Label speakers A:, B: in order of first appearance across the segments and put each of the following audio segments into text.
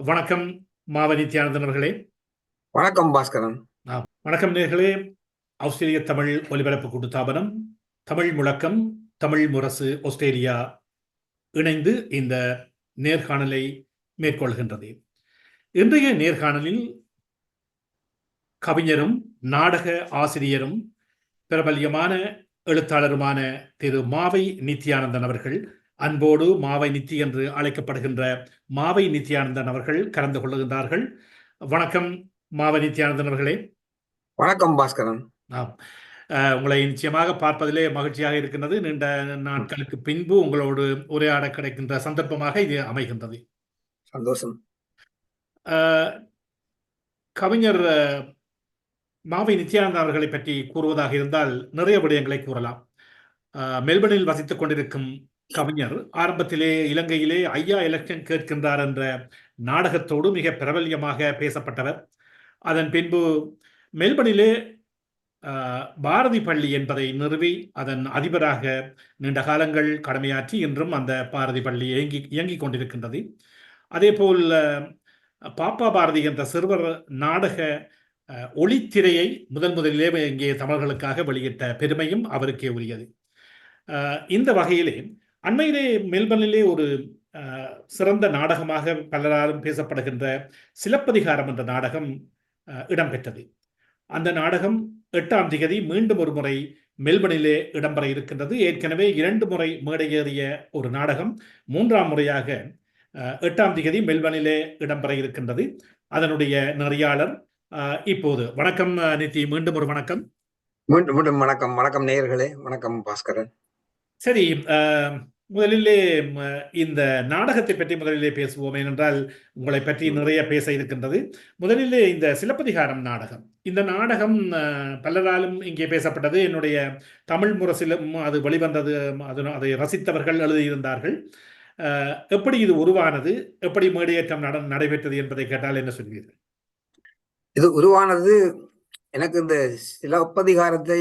A: வணக்கம் மாவனித்யானந்தன் அவர்களே.
B: வணக்கம் பாஸ்கரன்.
A: வணக்கம் நேர்களே. ஆஸ்திரேலிய தமிழ் ஒலிபரப்பு கூட்டுத்தாபனம், தமிழ் முழக்கம், தமிழ் முரசு ஆஸ்திரேலியா இணைந்து இந்த நேர்காணலை மேற்கொள்கின்றது. இன்றைய நேர்காணலில் கவிஞரும் நாடக ஆசிரியரும் பிரபல்யமான எழுத்தாளருமான திரு மாவை நித்யானந்தன் அவர்கள், அன்போடு மாவை நித்தி என்று அழைக்கப்படுகின்ற மாவை நித்யானந்தன் அவர்கள் கலந்து கொள்ளுகின்றார்கள். வணக்கம் மாவை நித்யானந்தன் அவர்களே.
B: வணக்கம் பாஸ்கரன்.
A: உங்களை நிச்சயமாக பார்ப்பதிலே மகிழ்ச்சியாக இருக்கின்றது. நீண்ட நாட்களுக்கு பின்பு உங்களோடு உரையாட கிடைக்கின்ற சந்தர்ப்பமாக இது அமைகின்றது.
B: சந்தோஷம்.
A: கவிஞர் மாவை நித்யானந்தன் அவர்களை பற்றி கூறுவதாக இருந்தால் நிறைய விடயங்களை கூறலாம். மெல்பர்னில் வசித்துக் கொண்டிருக்கும் கவிஞர் ஆரம்பத்திலே இலங்கையிலே ஐயா எலெக்ஷன் கேட்கின்றார் என்ற நாடகத்தோடு மிக பிரபல்யமாக பேசப்பட்டவர். அதன் பின்பு மெல்பர்னிலே பாரதி பள்ளி என்பதை நிறுவி அதன் அதிபராக நீண்ட காலங்கள் கடமையாற்றி இன்றும் அந்த பாரதி பள்ளி இயங்கிக் கொண்டிருக்கின்றது. அதே போல் பாப்பா பாரதி என்ற சிறுவர் நாடக ஒளித்திரையை முதலிலே இங்கே தமிழர்களுக்காக வெளியிட்ட பெருமையும் அவருக்கே உரியது. இந்த வகையிலே அண்மையிலே மெல்பர்னிலே ஒரு சிறந்த நாடகமாக பலராலும் பேசப்படுகின்ற சிலப்பதிகாரம் என்ற நாடகம் இடம்பெற்றது. அந்த நாடகம் 8ஆம் தேதி மீண்டும் ஒரு முறை மெல்பர்னிலே இடம்பெற இருக்கின்றது. ஏற்கனவே 2 முறை மேடையேறிய ஒரு நாடகம் 3ஆம் முறையாக 8ஆம் தேதி மெல்பர்னிலே இடம்பெற இருக்கின்றது. அதனுடைய நெறியாளர் இப்போது வணக்கம் நித்தி, மீண்டும் ஒரு வணக்கம்.
B: மீண்டும் வணக்கம். வணக்கம் நேயர்களே. வணக்கம் பாஸ்கரன்.
A: சரி, முதலிலே இந்த நாடகத்தை பற்றி முதலிலே பேசுவோம். ஏனென்றால் உங்களை பற்றி நிறைய பேச இருக்கின்றது. முதலிலே இந்த சிலப்பதிகாரம் நாடகம், இந்த நாடகம் பலராலும் இங்கே பேசப்பட்டது. என்னுடைய தமிழ் முரசிலும் அது வெளிவந்தது. அதை ரசித்தவர்கள் எழுதியிருந்தார்கள். எப்படி இது உருவானது, எப்படி மேடையேற்றம் நடைபெற்றது என்பதை கேட்டால் என்ன சொல்வீர்கள்?
B: இது உருவானது, எனக்கு இந்த சிலப்பதிகாரத்தை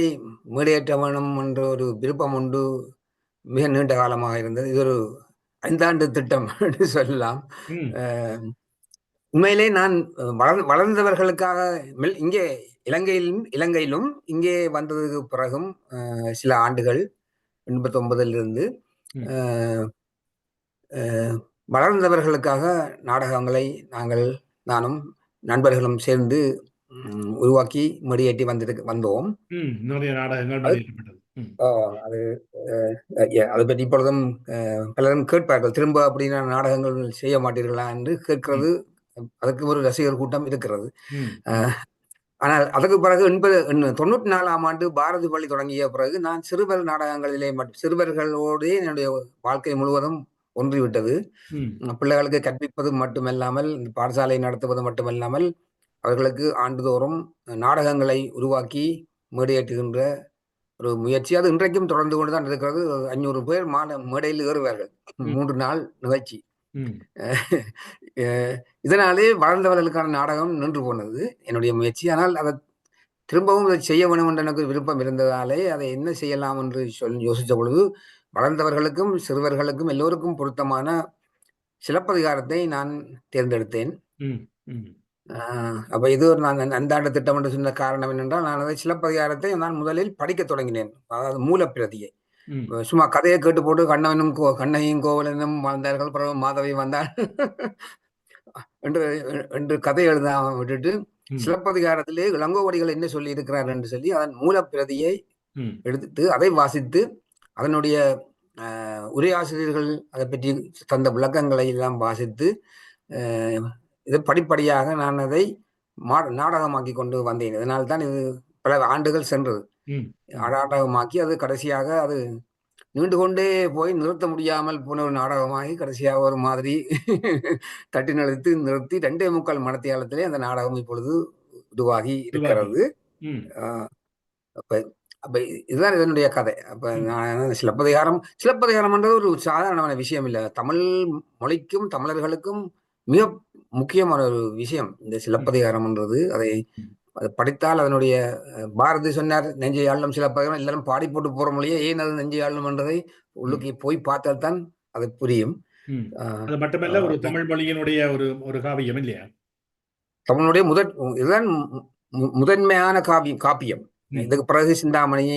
B: மேடையேற்ற வேணும் என்ற ஒரு விருப்பம் உண்டு. மிக நீண்ட காலமாக இருந்தது. இது ஒரு 5 ஆண்டு திட்டம் என்று சொல்லலாம். உண்மையிலே நான் வளர்ந்தவர்களுக்காக இங்கே இலங்கையிலும் இங்கே வந்ததுக்கு பிறகும் சில ஆண்டுகள் 89 வளர்ந்தவர்களுக்காக நாடகங்களை நானும் நண்பர்களும் சேர்ந்து உருவாக்கி மேடையேற்றி வந்தோம்.
A: நிறைய நாடகங்கள்
B: அதை பற்றி இப்பொழுதும் பலரும் கேட்பார்கள், திரும்ப அப்படின்னா நாடகங்கள் செய்ய மாட்டீர்களா என்று கேட்கிறது. அதுக்கு ஒரு ரசிகர் கூட்டம் இருக்கிறது. ஆனால் அதுக்கு பிறகு 94ஆம் ஆண்டு பாரதி பள்ளி தொடங்கிய பிறகு நான் சிறுவர் நாடகங்களிலே சிறுவர்களோடு என்னுடைய வாழ்க்கை முழுவதும் ஒன்றிவிட்டது. பிள்ளைகளுக்கு கற்பிப்பது மட்டுமல்லாமல், பாடசாலை நடத்துவது மட்டுமல்லாமல், அவர்களுக்கு ஆண்டுதோறும் நாடகங்களை உருவாக்கி மேடையேற்றுகின்ற ஒரு முயற்சி. அது இன்றைக்கும் தொடர்ந்து கொண்டுதான் இருக்கிறது. 500 பேர் மேடையில் ஏறுவார்கள். 3 நாள் நிகழ்ச்சி. இதனாலே வளர்ந்தவர்களுக்கான நாடகம் நின்று போனது என்னுடைய முயற்சி. ஆனால் அதை திரும்பவும் அதை செய்ய வேண்டும் என்ற எனக்கு விருப்பம் இருந்ததாலே அதை என்ன செய்யலாம் என்று யோசித்த பொழுது, வளர்ந்தவர்களுக்கும் சிறுவர்களுக்கும் எல்லோருக்கும் பொருத்தமான சிலப்பதிகாரத்தை நான் தேர்ந்தெடுத்தேன். அப்ப இது ஒரு நான் அந்தாண்டு திட்டம் என்று சொன்ன காரணம் என்னென்றால், நான் அதை சிலப்பதிகாரத்தை நான் முதலில் படிக்க தொடங்கினேன். அதாவது மூலப்பிரதியை. சும்மா கதையை கேட்டு போட்டு கண்ணகியும் கோவலனும் வாழ்ந்தார்கள், பிறகு மாதவி வந்தாள் என்று கதை எழுதாம விட்டுட்டு, சிலப்பதிகாரத்திலே இளங்கோவடிகள் என்ன சொல்லி இருக்கிறார் என்று சொல்லி அதன் மூலப்பிரதியை எடுத்து அதை வாசித்து, அதனுடைய உரையாசிரியர்கள் அதை பற்றி தந்த விளக்கங்களை எல்லாம் வாசித்து, இது படிப்படியாக நான் அதை நாடகமாக்கி கொண்டு வந்தேன். இதனால்தான் இது பல ஆண்டுகள் சென்றது. நாடகமாக்கி அது கடைசியாக அது நீண்டு கொண்டே போய் நிறுத்த முடியாமல் போன ஒரு நாடகமாகி கடைசியாக ஒரு மாதிரி தட்டி நிறுத்தி 2.25 மணித்தியாலத்திலே அந்த நாடகம் இப்பொழுது உருவாகி இருக்கிறது. அப்ப இதுதான் இதனுடைய கதை. அப்ப நான் சிலப்பதிகாரம் என்றது ஒரு சாதாரணமான விஷயம் இல்லை. தமிழ் மொழிக்கும் தமிழர்களுக்கும் மிக முக்கியமான ஒரு விஷயம் இந்த சிலப்பதிகாரம்ன்றது. அதை படித்தால் அதனுடைய பாரதி சொன்னார், நெஞ்சை ஆளும் சிலப்பதிகாரம். எல்லாரும் பாடி போட்டு போற மொழியே ஏன் அது நெஞ்சை ஆளும் என்றதை உள்ளுக்கு போய் பார்த்தால் தான் அது புரியும்.
A: அது மட்டுமல்ல ஒரு தமிழ் மொழியினுடைய ஒரு காவியம் இல்லையா?
B: தமிழுடைய இதுதான் முதன்மையான காப்பியம். இதுக்கு பிறகு சிந்தாமணி,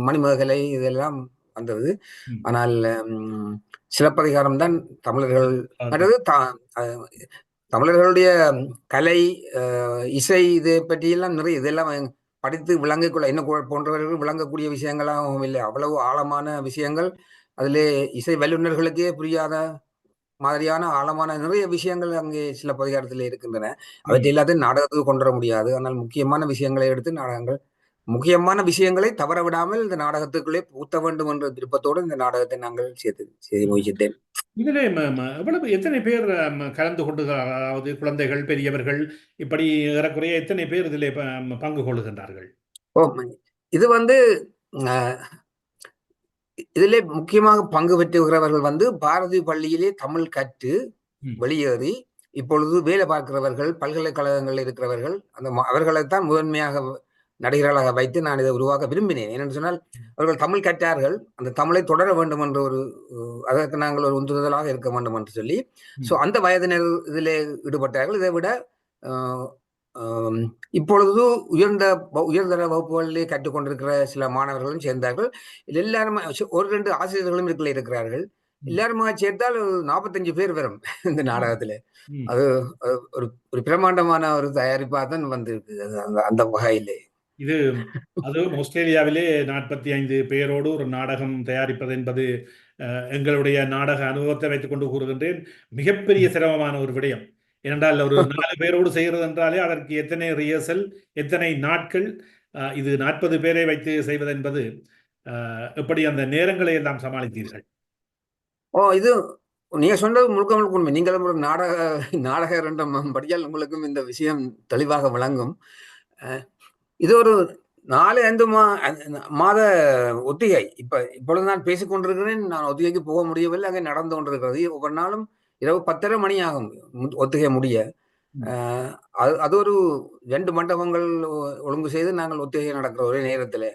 B: மணிமேகலை இதெல்லாம் வந்தது. ஆனால் சிலப்பதிகாரம் தான் தமிழர்கள் மற்றது தமிழர்களுடைய கலை, இசை இதை பற்றியெல்லாம் நிறைய இதெல்லாம் படித்து விளங்கக்குள்ள என்ன போன்றவர்கள் விளங்கக்கூடிய விஷயங்களாகவும் இல்லை. அவ்வளவு ஆழமான விஷயங்கள் அதிலே இசை வல்லுநர்களுக்கே புரியாத மாதிரியான ஆழமான நிறைய விஷயங்கள் அங்கே சிலப்பதிகாரத்தில் இருக்கின்றன. அவற்றை எல்லாத்தையும் நாடகத்துக்கு கொண்டு வர முடியாது. ஆனால் முக்கியமான விஷயங்களை எடுத்து நாடகங்கள் முக்கியமான விஷயங்களை தவற விடாமல் இந்த நாடகத்துக்குள்ளே ஊத்த வேண்டும் என்ற விருப்பத்தோடு இந்த நாடகத்தை நாங்கள் செய்து முயற்சித்தேன்.
A: இதிலே எவ்வளவு எத்தனை பேர் கலந்து கொண்டு, அதாவது குழந்தைகள், பெரியவர்கள், இப்படி ஏறக்குறைய எத்தனை பேர் இதிலே பங்கு கொள்ளுகின்றார்கள்?
B: இது இதிலே முக்கியமாக பங்கு பெற்றுகிறவர்கள் பாரதி பள்ளியிலே தமிழ் கற்று வெளியேறி இப்பொழுது வேலை பார்க்கிறவர்கள், பல்கலைக்கழகங்களில் இருக்கிறவர்கள், அவர்களைத்தான் முதன்மையாக நடிகர்களாக வைத்து நான் இதை உருவாக்க விரும்பினேன். ஏனென்று சொன்னால் அவர்கள் தமிழ் கற்றார்கள், அந்த தமிழை தொடர வேண்டும் என்ற அதற்கு நாங்கள் ஒரு உந்துதலாக இருக்க வேண்டும் என்று சொல்லி அந்த வயதினர் இதிலே ஈடுபட்டார்கள். இதை விட இப்பொழுது உயர்தர வகுப்புகளிலே கற்றுக்கொண்டிருக்கிற சில மாணவர்களும் சேர்ந்தார்கள். எல்லாருமே ஒரு 2 ஆசிரியர்களும் இருக்கிறார்கள். எல்லாருமா சேர்த்தால் 45 பேர் வரும் இந்த நாடகத்துல. அது ஒரு பிரமாண்டமான ஒரு தயாரிப்பா தான் வந்திருக்கு அந்த வகையிலே.
A: இது அதுவும் ஆஸ்திரேலியாவிலே 45 பேரோடு ஒரு நாடகம் தயாரிப்பது என்பது எங்களுடைய நாடக அனுபவத்தை வைத்துக் கொண்டு கூறுகின்றேன், மிகப்பெரிய சிரமமான ஒரு விடயம். ஏனென்றால் ஒரு 4 பேரோடு செய்கிறது என்றாலே அதற்கு எத்தனை ரிஹர்சல், எத்தனை நாட்கள், இது 40 பேரை வைத்து செய்வது என்பது எப்படி அந்த நேரங்களை எல்லாம் சமாளித்தீர்கள்?
B: இது நீங்க சொன்னது முழுக்க உண்மை. நீங்களும் ஒரு நாடக படியால் உங்களுக்கும் இந்த விஷயம் தெளிவாக விளங்கும். இது ஒரு 4-5 மாத ஒத்திகை. இப்பொழுது நான் பேசிக் கொண்டிருக்கிறேன், நான் ஒத்திகைக்கு போக முடியவில்லை, அங்கே நடந்து கொண்டிருக்கிறது. ஒவ்வொரு நாளும் இரவு 10:30 மணி ஆகும் ஒத்திகை முடிய. அது ஒரு 2 மண்டபங்கள் ஒழுங்கு செய்து நாங்கள் ஒத்திகை நடக்கிற ஒரே நேரத்தில்.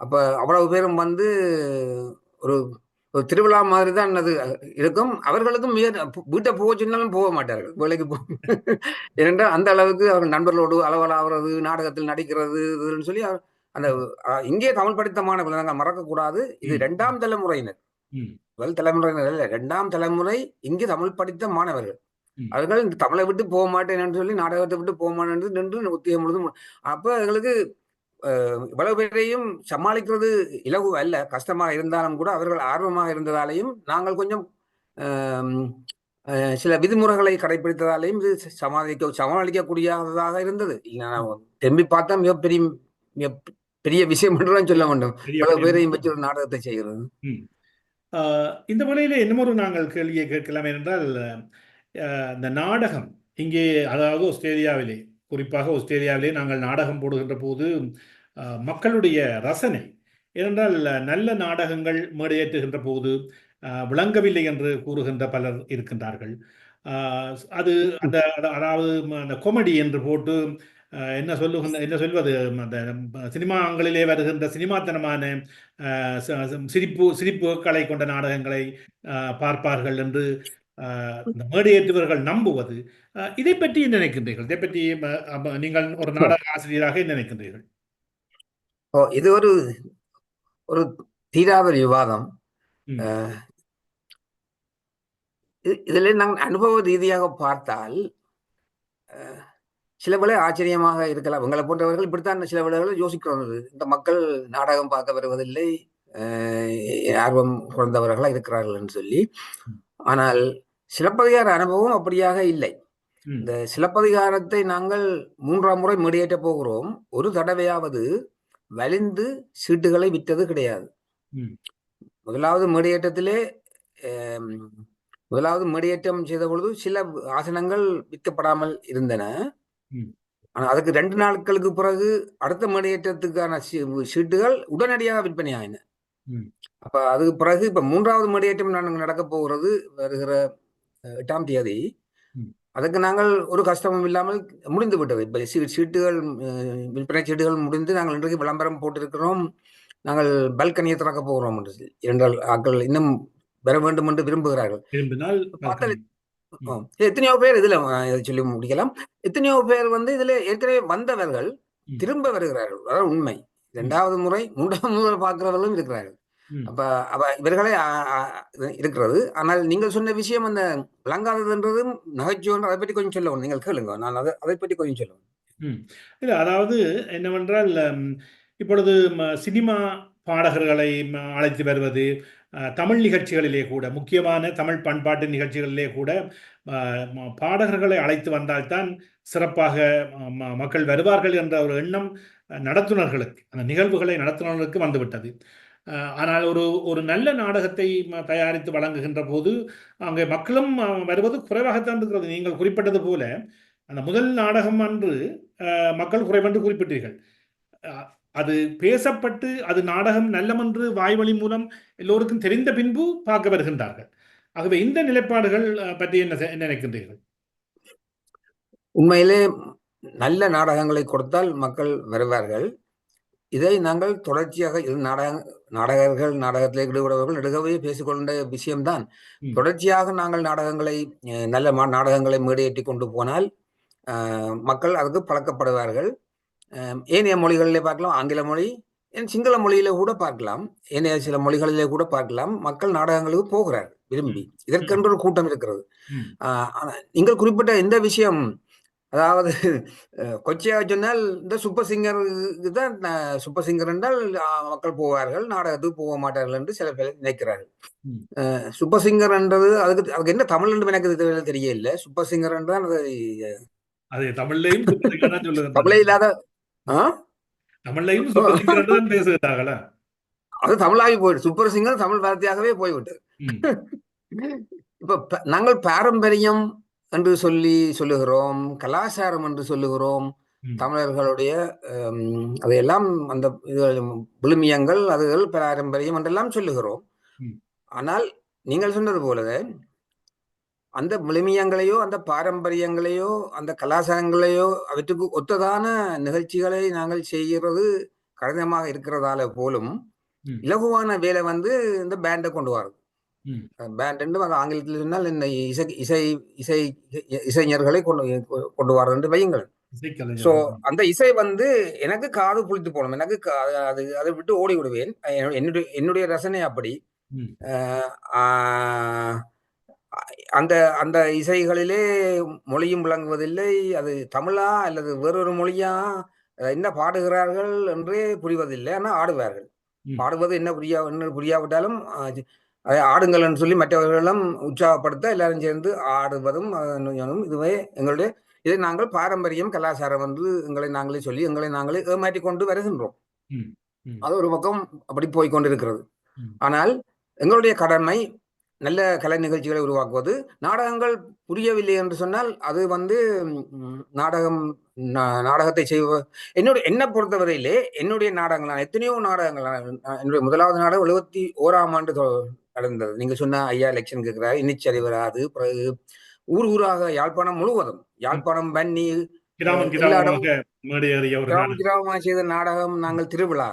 B: அப்ப அவ்வளவு பேரும் ஒரு திருவிழா மாதிரி தான் அது இருக்கும். அவர்களுக்கும் வீட்டை போக சொன்னாலும் போக மாட்டார்கள், வேலைக்கு ஏனென்றால் அந்த அளவுக்கு அவர்கள் நண்பர்களோடு அளவலாகிறது, நாடகத்தில் நடிக்கிறது சொல்லி அந்த இங்கே தமிழ் படித்த மாணவர்கள் நாங்கள் மறக்கக்கூடாது. இது 2ஆம் தலைமுறையினர், முதல் தலைமுறையினர் அல்ல, 2ஆம் தலைமுறை இங்கே தமிழ் படித்த மாணவர்கள். அவர்கள் இந்த தமிழை விட்டு போக மாட்டேன் சொல்லி நாடகத்தை விட்டு போக மாட்டேன் நின்று ஒத்திகை முழுதும். அப்ப எங்களுக்கு இவ்வளவு பேரையும் சமாளிக்கிறது இலகு அல்ல, கஷ்டமாக இருந்தாலும் கூட அவர்கள் ஆர்வமாக இருந்ததாலேயும் நாங்கள் கொஞ்சம் சில விதிமுறைகளை கடைபிடித்ததாலேயும் இது சமாளிக்கக்கூடியதாக இருந்தது. திரும்பி பார்த்தா மிகப்பெரிய விஷயம் என்றுதான் சொல்ல வேண்டும், இவ்வளவு பேரையும் வச்சு ஒரு நாடகத்தை செய்கிறது.
A: இந்த வகையில இன்னமொரு நாங்கள் கேள்வியை கேட்கலாம். என்றால் இந்த நாடகம் இங்கே, அதாவது ஆஸ்திரேலியாவிலே, குறிப்பாக ஆஸ்திரேலியாவிலே நாங்கள் நாடகம் போடுகின்ற போது மக்களுடைய ரசனை, ஏனென்றால் நல்ல நாடகங்கள் மேடையேற்றுகின்ற போது விளங்கவில்லை என்று கூறுகின்ற பலர் இருக்கின்றார்கள். அது அதாவது அந்த காமெடி என்று போட்டு என்ன சொல்வது, அந்த சினிமாங்களிலே வருகின்ற சினிமாத்தனமான சிரிப்புகளை கொண்ட நாடகங்களை பார்ப்பார்கள் என்று மேடையேற்றுவர்கள் நம்புவது. இதை பற்றி என்ன நினைக்கின்றீர்கள்? இதை பற்றி நீங்கள் ஒரு நாடக ஆசிரியராக என்ன நினைக்கின்றீர்கள்?
B: இது ஒரு தீராத விவாதம். இதுல நாங்கள் அனுபவ ரீதியாக பார்த்தால் சில வேளை ஆச்சரியமாக இருக்கலாம். எங்களை போன்றவர்கள் இப்படித்தான் சில வேளைகள் யோசிக்கிறோம், இந்த மக்கள் நாடகம் பார்க்க வருவதில்லை, ஆர்வம் குறைந்தவர்களாக இருக்கிறார்கள் என்று சொல்லி. ஆனால் சிலப்பதிகார அனுபவம் அப்படியாக இல்லை. இந்த சிலப்பதிகாரத்தை நாங்கள் 3ஆம் முறை மேடையேற்ற போகிறோம். ஒரு தடவையாவது வலிந்து சீட்டுகளை விற்றது கிடையாது. முதலாவது மேடையேற்றம் செய்த பொழுது சில ஆசனங்கள் விற்கப்படாமல் இருந்தன. ஆனா அதுக்கு 2 நாட்களுக்கு பிறகு அடுத்த மேடையேற்றத்துக்கான சீட்டுகள் உடனடியாக விற்பனை ஆயின. அப்ப அதுக்கு பிறகு இப்ப 3ஆவது மேடையேற்றம் நடக்க போகிறது வருகிற 8ஆம் தேதி. அதுக்கு நாங்கள் ஒரு கஷ்டமும் இல்லாமல் முடிந்து விட்டது. இப்ப சீட்டுகள், விற்பனை சீட்டுகள் முடிந்து நாங்கள் இன்றைக்கு விளம்பரம் போட்டிருக்கிறோம். நாங்கள் பல்கனியை திறக்க போகிறோம் என்று. 2 ஆட்கள் இன்னும் வர வேண்டும் என்று விரும்புகிறார்கள்.
A: விரும்பினால்
B: பார்த்தால்
A: ம்.
B: எத்தனையோ பேர் இதுல சொல்லி முடிக்கலாம். எத்தனையோ பேர் வந்து இதுல ஏற்கனவே வந்தவர்கள்
A: ம்.
B: திரும்ப வருகிறார்கள். அதான் உண்மை. 2வது முறை 3வது முறை பார்க்கிறவர்களும் இருக்கிறார்கள்.
A: ம்.
B: அப்ப இவர்களே இருக்கிறது. ஆனால் நீங்கள் சொன்ன விஷயம் அந்த விளங்காததுன்றதும் நகைச்சுவை, அதை பற்றி கொஞ்சம் சொல்லணும். நீங்கள் கேளுங்க, நான் அதை பற்றி கொஞ்சம் சொல்லுவேன்.
A: இல்ல, அதாவது என்னவென்றால் இப்பொழுது சினிமா பாடகர்களை அழைத்து வருவது, தமிழ் நிகழ்ச்சிகளிலே கூட, முக்கியமான தமிழ் பண்பாட்டு நிகழ்ச்சிகளிலே கூட பாடகர்களை அழைத்து வந்தால்தான் சிறப்பாக மக்கள் வருவார்கள் என்ற ஒரு எண்ணம் நடத்துனர்களுக்கு, அந்த நிகழ்வுகளை நடத்துனர்களுக்கு வந்துவிட்டது. ஆனால் ஒரு நல்ல நாடகத்தை தயாரித்து வழங்குகின்ற போது அங்கே மக்களும் வருவது குறைவாகத்தான் இருக்கிறது. நீங்கள் குறிப்பிட்டது போல அந்த முதல் நாடகம் அன்று மக்கள் குறைவென்று குறிப்பிட்டீர்கள். அது பேசப்பட்டு அது நாடகம் நல்லமென்று வாய்வழி மூலம் எல்லோருக்கும் தெரிந்த பின்பு பார்க்க வருகின்றார்கள். ஆகவே இந்த நிலைப்பாடுகள் பற்றி என்ன நினைக்கின்றீர்கள்?
B: உண்மையிலே நல்ல நாடகங்களை கொடுத்தால் மக்கள் வருவார்கள். இதை நாங்கள் தொடர்ச்சியாக நாடகர்கள், நாடகத்திலே ஈடுபடுபவர்கள் நெடுகவே பேசிக்கொண்ட விஷயம்தான். தொடர்ச்சியாக நாங்கள் நாடகங்களை, நல்ல நாடகங்களை மேடையேற்றி கொண்டு போனால் மக்கள் அதுக்கு பழக்கப்படுவார்கள். ஏனைய மொழிகளிலே பார்க்கலாம், ஆங்கில மொழி, சிங்கள மொழியில கூட பார்க்கலாம், ஏனைய சில மொழிகளிலே கூட பார்க்கலாம். மக்கள் நாடகங்களுக்கு போகிறார்கள் விரும்பி. இதற்கென்று ஒரு கூட்டம் இருக்கிறது. நீங்கள் குறிப்பிட்ட இந்த விஷயம், அதாவது கொச்சையாக சொன்னால் இந்த சூப்பர் சிங்கருக்கு தான், சூப்பர் சிங்கர் என்றால் மக்கள் போவார்கள், நாடகத்துக்கு போக மாட்டார்கள் என்று சில பேர் நினைக்கிறார்கள். சூப்பர் சிங்கர் என்றது அதுக்கு என்ன தமிழ் என்று எனக்கு தெரியல. சூப்பர் சிங்கர் என்றால்
A: அது தமிழ்லையும்
B: தமிழே இல்லாத
A: தமிழ்லையும் சூப்பர் சிங்கர் தான் பேசுகிறாங்களா?
B: அது தமிழாகி போயிட்டு, சூப்பர் சிங்கர் தமிழ் வார்த்தையாகவே போய்விட்டது. இப்ப நாங்கள் பாரம்பரியம் என்று சொல்லுகிறோம், கலாச்சாரம் என்று சொல்லுகிறோம். தமிழர்களுடைய அதையெல்லாம் அந்த விழுமியங்கள், அதுகள் பாரம்பரியம் என்றெல்லாம் சொல்லுகிறோம். ஆனால் நீங்கள் சொன்னது போலவே அந்த விழுமியங்களையோ, அந்த பாரம்பரியங்களையோ, அந்த கலாச்சாரங்களையோ அவற்றுக்கு ஒத்ததான நிகழ்ச்சிகளை நாங்கள் செய்கிறது கடினமாக இருக்கிறதால போலும் இலகுவான வேலை வந்து இந்த பேண்டை கொண்டு வர்றது. பேண்ட் ஆங்கிலத்தில் சொன்னால் இந்த இசைஞர்களை கொண்டு வர்றது என்று வையுங்கள். சோ அந்த இசை வந்து எனக்கு காது புளித்து போகணும், எனக்கு அதை விட்டு ஓடி விடுவேன். என்னுடைய ரசனை அப்படி. அந்த அந்த இசைகளிலே மொழியும் விளங்குவதில்லை. அது தமிழா அல்லது வேறொரு மொழியா, என்ன பாடுகிறார்கள் என்றே புரிவதில்லை. ஆனால் ஆடுவார்கள். பாடுவது என்ன புரியாவிட்டாலும் அதை ஆடுங்கள் என்று சொல்லி மற்றவர்களும் உற்சாகப்படுத்த எல்லாரும் சேர்ந்து ஆடுவதும் இதுவே எங்களுடைய, இதை நாங்கள் பாரம்பரியம், கலாச்சாரம் என்று நாங்களே சொல்லி எங்களை நாங்களே ஏமாற்றி கொண்டு வருகின்றோம். அது ஒரு பக்கம் அப்படி போய்கொண்டிருக்கிறது. ஆனால் எங்களுடைய கடமை நல்ல கலை நிகழ்ச்சிகளை உருவாக்குவது. நாடகங்கள் புரியவில்லை என்று சொன்னால் அது வந்து நாடகத்தை செய்வ என்னை பொறுத்தவரையிலே என்னுடைய நாடகங்கள், நான் எத்தனையோ நாடகங்கள், என்னுடைய முதலாவது நாடகம் 71ஆம் ஆண்டு நடந்தது. நீங்க சொன்ன ஐயா எலெக்ஷன் கேட்கிறார், இன்னிச்சரி வராது. பிறகு ஊராக யாழ்ப்பாணம் முழுவதும், யாழ்ப்பாணம் பண்ணி கிராமமாக செய்த நாடகம் நாங்கள் திருவிழா,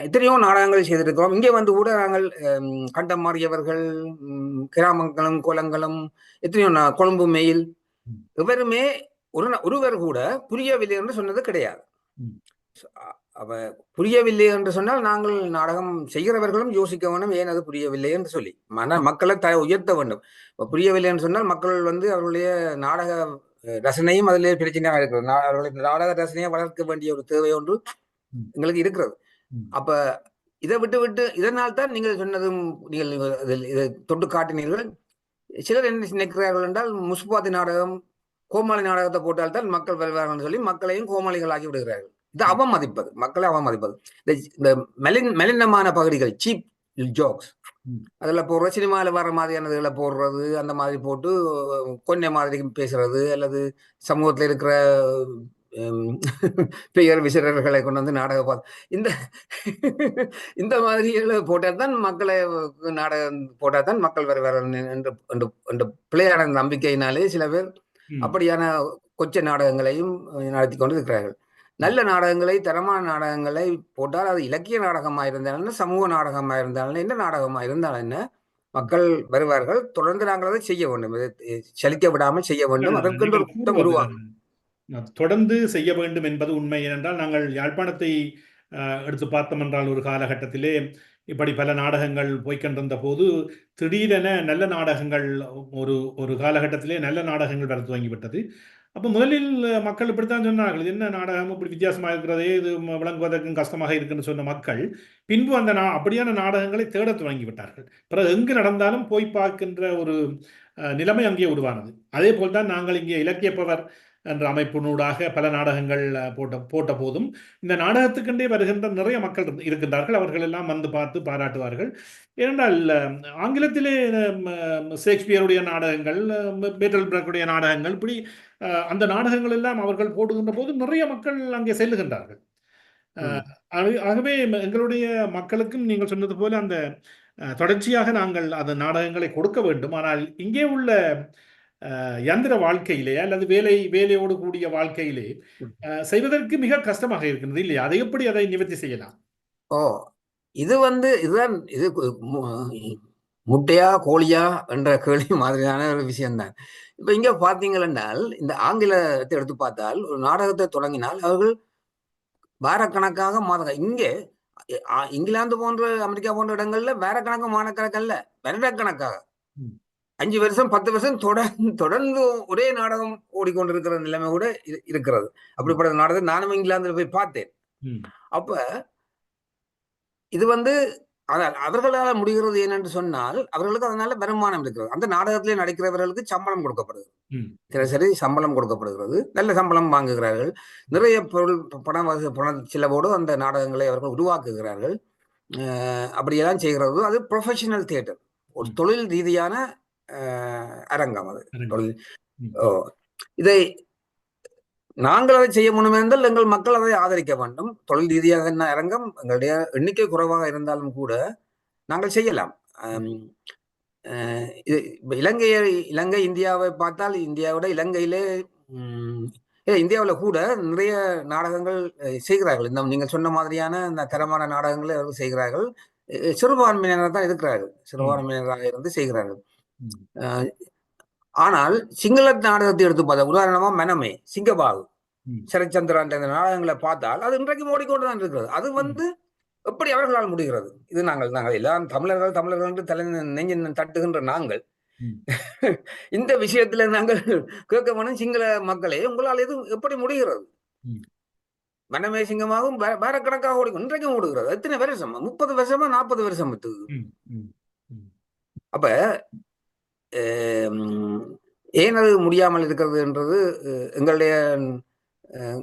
B: எத்தனையோ நாடகங்கள் செய்திருக்கிறோம். இங்கே வந்து கூட நாங்கள் கண்டம் மாறியவர்கள், கிராமங்களும் கோலங்களும், எத்தனையோ கொழும்பு மெயில், எவருமே ஒருவர் கூட புரியவில்லை என்று சொன்னது கிடையாது. அப்ப புரியவில்லை என்று சொன்னால் நாங்கள் நாடகம் செய்கிறவர்களும் யோசிக்க வேண்டும், ஏன் அது புரியவில்லை என்று சொல்லி மக்களை உயர்த்த வேண்டும். புரியவில்லை என்று சொன்னால் மக்கள் வந்து அவர்களுடைய நாடக ரசனையும் அதிலே பிரச்சனையாக இருக்கிறது. அவர்களுடைய நாடக ரசனையை வளர்க்க வேண்டிய ஒரு தேவை ஒன்று எங்களுக்கு இருக்கிறது. அப்ப இதை விட்டு இதனால் தான் நீங்கள் சொன்னதும் நீங்கள் இதை தொட்டு காட்டினீர்கள். சிலர் என்ன நினைக்கிறார்கள் என்றால், முஸ்பாத்தி நாடகம், கோமாளி நாடகத்தை போட்டால்தான் மக்கள் வருவார்கள் சொல்லி மக்களையும் கோமாளிகளாக்கி விடுகிறார்கள். இது அவமதிப்பது, மக்களை அவமதிப்பது. இந்த மெலினமான பகுதிகள், சீப் ஜோக்ஸ், அதில் போடுற சினிமாவில் வர மாதிரியானதுகளை போடுறது, அந்த மாதிரி போட்டு கொஞ்ச மாதிரி பேசுறது, அல்லது சமூகத்தில் இருக்கிற பெயர் விசிறர்களை கொண்டு வந்து நாடக இந்த மாதிரிகளை போட்டால் தான் மக்களை, நாடகம் போட்டால் தான் மக்கள் வருவார்கள் என்ற பிள்ளையான நம்பிக்கையினாலே சில பேர் அப்படியான கொச்சை நாடகங்களையும் நடத்தி கொண்டு இருக்கிறார்கள். நல்ல நாடகங்களை, தரமான நாடகங்களை போட்டால் அது இலக்கிய நாடகமாக இருந்தாலும் என்ன, சமூக நாடகமாக இருந்தாலும் என்ன, நாடகமாக இருந்தாலும் என்ன, மக்கள் வருவார்கள். தொடர்ந்து நாங்கள் அதை செய்ய வேண்டும். சலிக்க விடாமல் செய்ய வேண்டும். அதற்கென்று ஒரு கூட்டம் உருவாகும்.
A: தொடர்ந்து செய்ய வேண்டும் என்பது உண்மை. ஏனென்றால் நாங்கள் யாழ்ப்பாணத்தை எடுத்து பார்த்தோம் என்றால் ஒரு காலகட்டத்திலே இப்படி பல நாடகங்கள் போய்கொண்டிருந்த போது திடீரென நல்ல நாடகங்கள் ஒரு காலகட்டத்திலே நல்ல நாடகங்கள் வர துவங்கிவிட்டது. அப்போ முதலில் மக்கள் இப்படித்தான் சொன்னார்கள், என்ன நாடகம் இப்படி வித்தியாசமாக இருக்கிறதே, இது விளங்குவதற்கும் கஷ்டமாக இருக்குன்னு சொன்ன மக்கள் பின்பு அந்த அப்படியான நாடகங்களை தேட துவங்கிவிட்டார்கள். பிறகு எங்கு நடந்தாலும் போய் பார்க்கின்ற ஒரு நிலைமை அங்கே உருவானது. அதே போல்தான் நாங்கள் இங்கே இலக்கியப்பவர் என்ற அமைப்பினூடாக பல நாடகங்கள் போட்ட போதும் இந்த நாடகத்துக்கென்றே வருகின்ற நிறைய மக்கள் இருக்கின்றார்கள். அவர்கள் எல்லாம் வந்து பார்த்து பாராட்டுவார்கள். ஏனென்றால் ஆங்கிலத்திலே ஷேக்ஸ்பியருடைய நாடகங்கள், பேட்டல் பிரக்குடைய நாடகங்கள், இப்படி அந்த நாடகங்கள் எல்லாம் அவர்கள் போடுகின்ற போது நிறைய மக்கள் அங்கே செல்லுகின்றார்கள். ஆகவே எங்களுடைய மக்களுக்கும் நீங்கள் சொன்னது போல அந்த தொடர்ச்சியாக நாங்கள் அந்த நாடகங்களை கொடுக்க வேண்டும். ஆனால் இங்கே உள்ள யந்திர வாழ்க்கையிலே அல்லது வேலையோடு கூடிய வாழ்க்கையிலே செய்வதற்கு மிக கஷ்டமாக இருக்கின்றது இல்லையா? அதை எப்படி அதை நிவர்த்தி செய்யலாம்?
B: இதுதான் இது முட்டையா கோழியா என்ற கேள்வி மாதிரியான ஒரு விஷயம்தான். இப்ப இங்க பாத்தீங்கன்னா, இந்த ஆங்கிலத்தை எடுத்து பார்த்தால் ஒரு நாடகத்தை தொடங்கினால் அவர்கள் வாரக்கணக்காக மாதங்கள், இங்கே இங்கிலாந்து போன்ற அமெரிக்கா போன்ற இடங்கள்ல வாரக்கணக்கு மாதக்கணக்கல்ல வருடக்கணக்காக 5 வருஷம் 10 வருஷம் தொடர்ந்து ஒரே நாடகம் ஓடிக்கொண்டிருக்கிற நிலைமை கூட இருக்கிறது. அப்படிப்பட்ட நாடகத்தை நானும் இங்கிலாந்துல போய் பார்த்தேன். அப்ப இது அவர்களால் முடிகிறது ஏனென்று சொன்னால் அவர்களுக்கு அதனால வருமானம் இருக்கிறது. அந்த நாடகத்திலே நடிக்கிறவர்களுக்கு சம்பளம் கொடுக்கப்படுகிறது, தினசரி சம்பளம் கொடுக்கப்படுகிறது, நல்ல சம்பளம் வாங்குகிறார்கள். நிறைய பண செலவோடு அந்த நாடகங்களை அவர்கள் உருவாக்குகிறார்கள். அப்படியெல்லாம் செய்கிறது. அது ப்ரொஃபஷனல் தியேட்டர், ஒரு தொழில் ரீதியான அரங்கம். அது தொழில். இதை நாங்கள் அதை செய்ய முடியும் என்றால் எங்கள் மக்கள் அதை ஆதரிக்க வேண்டும். தொழில் ரீதியாக என்ன அரங்கம், எங்களுடைய எண்ணிக்கை குறைவாக இருந்தாலும் கூட நாங்கள் செய்யலாம். இலங்கை இந்தியாவை பார்த்தால் இந்தியாவோட இலங்கையிலே இந்தியாவில் கூட நிறைய நாடகங்கள் செய்கிறார்கள். இந்த நீங்கள் சொன்ன மாதிரியான இந்த தரமான நாடகங்களை அவர்கள் செய்கிறார்கள். சிறுபான்மையினராக தான் இருக்கிறார்கள், சிறுபான்மையினராக இருந்து செய்கிறார்கள். ஆனால் சிங்கள நாடகத்தை எடுத்து பார்த்தா, உதாரணமா மனமே, சிங்கபாகு, சரச்சந்திரன் இந்த நாடகங்களை பார்த்தால் அது இன்றைக்கு ஓடிக்கொண்டுதான் இருக்கிறது. அது எப்படி அவர்களால் முடிகிறது? இது நாங்கள் எல்லாம் தமிழர்கள் என்று தலை நெஞ்சு தட்டுகின்ற நாங்கள் இந்த விஷயத்துல நாங்கள் கேட்க வேணும், சிங்கள மக்களே உங்களால் இது எப்படி முடிகிறது? மனமே சிங்கமாகவும் வாரக்கணக்காக இன்றைக்கும் ஓடுகிறது. எத்தனை வருஷம்? 30 வருஷமா 40 வருஷம். அப்ப ஏன் அது முடியாமல் இருக்கிறது என்றது எங்களுடைய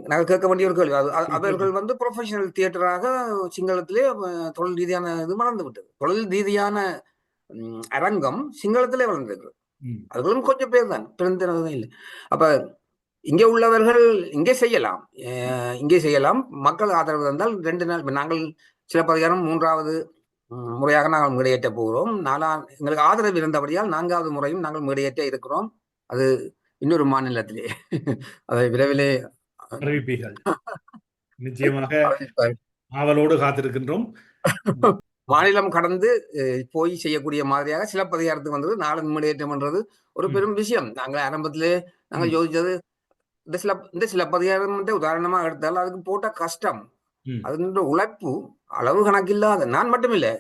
B: நாங்கள் கேட்க வேண்டிய ஒரு கேள்வி. அவர்கள் ப்ரொஃபஷனல் தியேட்டராக சிங்களத்திலே தொழில் ரீதியான இது வளர்ந்து விட்டது. தொழில் ரீதியான அரங்கம் சிங்களத்திலே வளர்ந்திருக்கு. அதுகளும் கொஞ்சம் பேர் தான், பிறந்ததும் இல்லை. அப்ப இங்கே உள்ளவர்கள் இங்கே செய்யலாம். மக்கள் ஆதரவு இருந்தால் 2 நாள் நாங்கள் சிலப்பதிகாரம் 3வது முறையாக நாங்கள் மேடையேற்ற போகிறோம். எங்களுக்கு ஆதரவு இருந்தபடியால் 4வது முறையும் நாங்கள் மேடையேற்ற இருக்கிறோம். அது இன்னொரு மாநிலத்திலே அதை விரைவிலே
A: அறிவிப்பீர்கள். நிச்சயமாக ஆவலோடு காத்திருக்கின்றோம்.
B: மாநிலம் கடந்து போய் செய்யக்கூடிய மாதிரியாக சிலப்பதிகாரத்துக்கு வந்தது. 4 மேடையேற்றம் என்றது ஒரு பெரும் விஷயம். நாங்கள் ஆரம்பத்திலே நாங்கள் யோசிச்சது, இந்த சிலப்பதிகாரம் உதாரணமாக எடுத்தால் அதுக்கு போட்ட கஷ்டம், அது உழைப்பு அளவு கணக்கில்லாத. நான் மட்டும் இல்லை,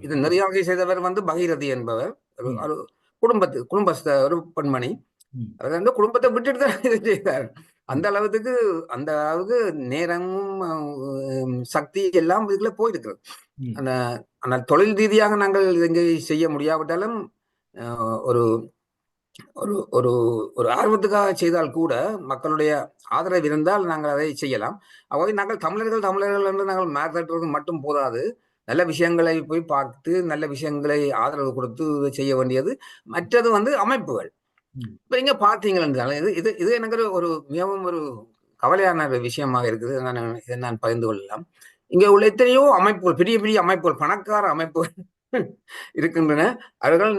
B: இது நிறைய செய்தவர் பகீரதி என்பவர், குடும்பஸ்த ஒரு பெண்மணி. அவர் குடும்பத்தை விட்டுட்டு தான் இதை செய்தார். அந்த அளவுக்கு நேரமும் சக்தி எல்லாம் இதுக்குள்ள போயிருக்கிறது. அந்த தொழில் ரீதியாக நாங்கள் இங்கே செய்ய முடியாவிட்டாலும் ஒரு ஒரு ஒரு ஆர்வத்துக்காக செய்தால் கூட மக்களுடைய ஆதரவு இருந்தால் நாங்கள் அதை செய்யலாம். அவை நாங்கள் தமிழர்கள் என்று நாங்கள் மேற்கட்டுறது மட்டும் போதாது. நல்ல விஷயங்களை போய் பார்த்து நல்ல விஷயங்களை ஆதரவு கொடுத்து செய்ய வேண்டியது. மற்றது அமைப்புகள். இப்ப இங்க பார்த்தீங்கன்னா இது எனக்கு ஒரு மிகவும் ஒரு கவலையான ஒரு விஷயமாக இருக்குது. இதை நான் பகிர்ந்து கொள்ளலாம். இங்க உள்ள எத்தனையோ அமைப்புகள், பெரிய பெரிய அமைப்புகள், பணக்கார அமைப்புகள் இருக்கின்றன. அவர்கள்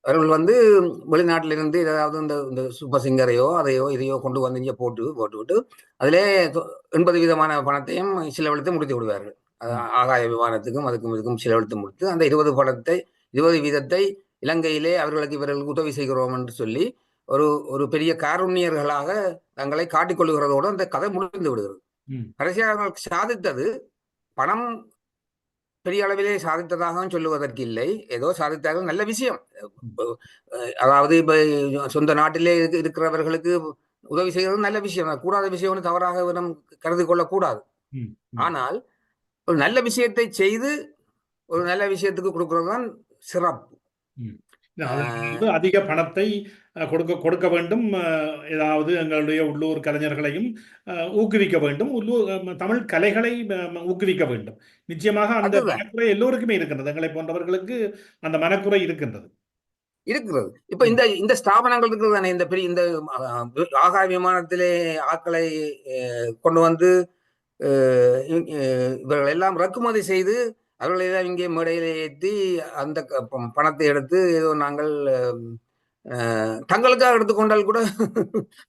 B: அவர்கள் வந்து வெளிநாட்டிலிருந்து ஏதாவது இந்த சூப்பர் சிங்கரையோ அதையோ இதையோ கொண்டு வந்து இங்கே போட்டுவிட்டு அதிலே 80% பணத்தையும் செலவழித்து முடித்து விடுவார்கள். ஆகாய விமானத்துக்கும் அதுக்கும் இதுக்கும் செலவழித்து முடித்து அந்த 20% இலங்கையிலே இவர்களுக்கு உதவி செய்கிறோம் என்று சொல்லி ஒரு பெரிய காருண்யர்களாக தங்களை காட்டிக்கொள்ளுகிறதோடு அந்த கதை முடிந்து விடுகிறது. கடைசியாக அவர்கள் சாதித்தது பணம் பெரிய அளவிலே சாதித்ததாகவும் சொல்லுவதற்கு இல்லை. ஏதோ சாதித்தார்கள், நல்ல விஷயம். அதாவது இப்ப சொந்த நாட்டிலே இருக்கிறவர்களுக்கு உதவி செய்கிறது நல்ல விஷயம், கூடாத விஷயம் தவறாக கருதி கொள்ளக்கூடாது. ஆனால் ஒரு நல்ல விஷயத்தை செய்து ஒரு நல்ல விஷயத்துக்கு கொடுக்கிறது தான் சிறப்பு.
A: அதிக பணத்தை கொடுக்க வேண்டும். ஏதாவது எங்களுடைய உள்ளூர் கலைஞர்களையும் ஊக்குவிக்க வேண்டும், உள்ளூர் தமிழ் கலைகளை ஊக்குவிக்க வேண்டும். நிச்சயமாக அந்த மனக்குறை எல்லோருக்குமே இருக்கின்றது. எங்களை போன்றவர்களுக்கு அந்த மனக்குறை இருக்கிறது.
B: இப்ப இந்த ஸ்தாபனங்கள் இருக்கிறது தானே, இந்த ஆகாய விமானத்திலே ஆட்களை கொண்டு வந்து இவர்கள் எல்லாம் இறக்குமதி செய்து அவர்களெல்லாம் இங்கே மேடையில ஏற்றி அந்த பணத்தை எடுத்து ஏதோ நாங்கள் தங்களுக்காக எடுத்துக்கொண்டால் கூட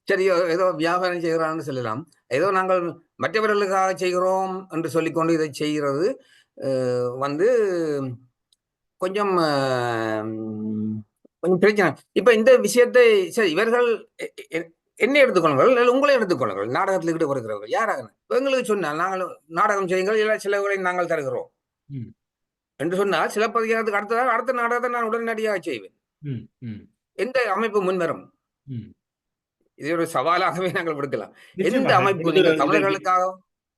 B: சரியோ ஏதோ வியாபாரம் செய்கிறான்னு சொல்லலாம். ஏதோ நாங்கள் மற்றவர்களுக்காக செய்கிறோம் என்று சொல்லிக்கொண்டு இதை செய்கிறது வந்து கொஞ்சம் பிரச்சனை. இப்ப இந்த விஷயத்தை சரி இவர்கள் என்ன எடுத்துக்கொள்ளுங்கள், உங்களை எடுத்துக்கொள்ளுங்கள். நாடகத்தில் ஈடுபடுகிறவர்கள் யாராக எங்களுக்கு சொன்னால் நாங்கள் நாடகம் செய்யுங்கள், எல்லா செலவுகளை நாங்கள் தருகிறோம் என்று சொன்னால் சிலப்பதிகாரத்துக்கு அடுத்த நாடகத்தை நான் உடனடியாக செய்வேன். எந்த அமைப்பு முன்வரும்? இது ஒரு சவாலாகவே நாங்கள் விடுக்கலாம். எந்த அமைப்பு நீங்கள் தமிழர்களுக்காக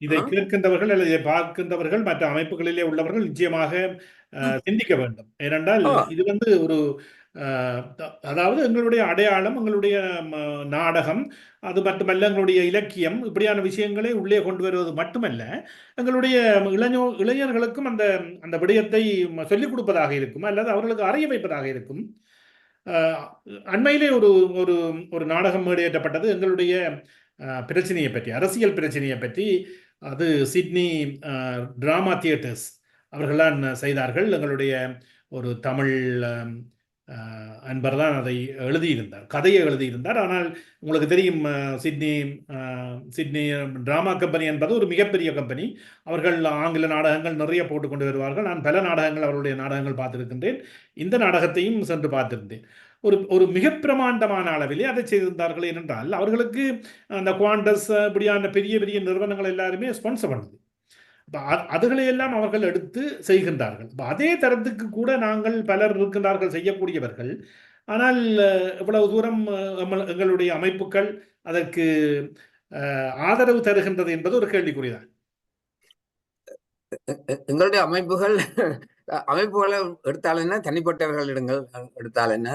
A: இதை கேட்கின்றவர்கள் அல்லது இதை பார்க்கின்றவர்கள் மற்ற அமைப்புகளிலே உள்ளவர்கள் நிச்சயமாக சிந்திக்க வேண்டும். ஏனென்றால் இது வந்து ஒரு அதாவது எங்களுடைய அடையாளம், எங்களுடைய நாடகம், அது மட்டுமல்ல எங்களுடைய இலக்கியம், இப்படியான விஷயங்களை உள்ளே கொண்டு வருவது மட்டுமல்ல, எங்களுடைய இளைஞர்களுக்கும் அந்த அந்த விடயத்தை சொல்லிக் கொடுப்பதாக இருக்கும், அல்லது அவர்களுக்கு அறிய வைப்பதாக இருக்கும். அண்மையிலே ஒரு ஒரு ஒரு நாடகம் மேடையேற்றப்பட்டது எங்களுடைய பிரச்சனையை பற்றி, அரசியல் பிரச்சனையை பற்றி. அது சிட்னி டிராமா தியேட்டர்ஸ் அவர்கள்தான் செய்தார்கள். எங்களுடைய ஒரு தமிழ் அன்பர் தான் அதை எழுதியிருந்தார், கதையை எழுதியிருந்தார். ஆனால் உங்களுக்கு தெரியும், சிட்னி டிராமா கம்பெனி என்பது ஒரு மிகப்பெரிய கம்பெனி. அவர்கள் ஆங்கில நாடகங்கள் நிறைய போட்டுக்கொண்டு வருவார்கள். நான் பல நாடகங்கள் அவருடைய நாடகங்கள் பார்த்திருக்கின்றேன். இந்த நாடகத்தையும் சென்று பார்த்திருந்தேன். ஒரு மிக பிரமாண்டமான அளவிலே அதை செய்திருந்தார்கள். ஏனென்றால் அவர்களுக்கு அந்த குவாண்டஸ் இப்படியான பெரிய பெரிய நிறுவனங்கள் எல்லாருமே ஸ்பான்சர் பண்ணுது. அதுகளையெல்லாம் அவர்கள் எடுத்து செய்கின்றார்கள். அதே தரத்துக்கு கூட நாங்கள் பலர் இருக்கின்றார்கள் செய்யக்கூடியவர்கள். ஆனால் இவ்வளவு தூரம் எங்களுடைய அமைப்புகள் அதற்கு ஆதரவு தருகின்றது என்பது ஒரு கேள்விக்குறிதான்.
B: எங்களுடைய அமைப்புகளை எடுத்தால் என்ன, தனிப்பட்டவர்கள் எடுத்தால் என்ன,